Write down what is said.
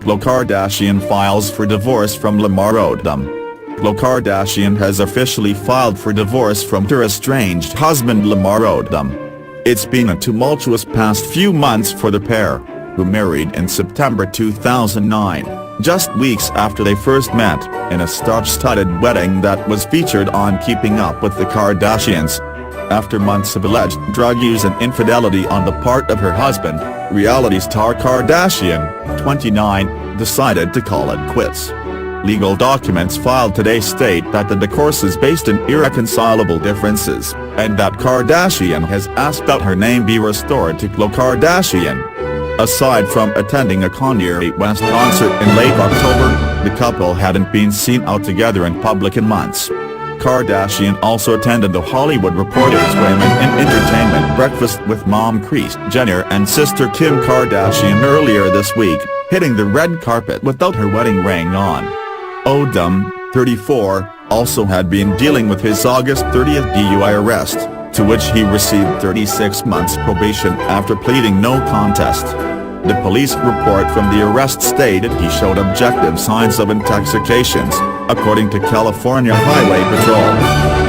Khloe Kardashian files for divorce from Lamar Odom. Khloe Kardashian has officially filed for divorce from her estranged husband Lamar Odom. It's been a tumultuous past few months for the pair, who married in September 2009, just weeks after they first met, in a star-studded wedding that was featured on Keeping Up with the Kardashians. After months of alleged drug use and infidelity on the part of her husband, reality star Kardashian, 29, decided to call it quits. Legal documents filed today state that the divorce is based on irreconcilable differences, and that Kardashian has asked that her name be restored to Khloe Kardashian. Aside from attending a Kanye West concert in late October, the couple hadn't been seen out together in public in months. Kardashian also attended the Hollywood Reporter's Women in Entertainment breakfast with mom Kris Jenner and sister Kim Kardashian earlier this week, hitting the red carpet without her wedding ring on. Odom, 34, also had been dealing with his August 30th DUI arrest, to which he received 36 months probation after pleading no contest. The police report from the arrest stated he showed objective signs of intoxication, according to California Highway Patrol.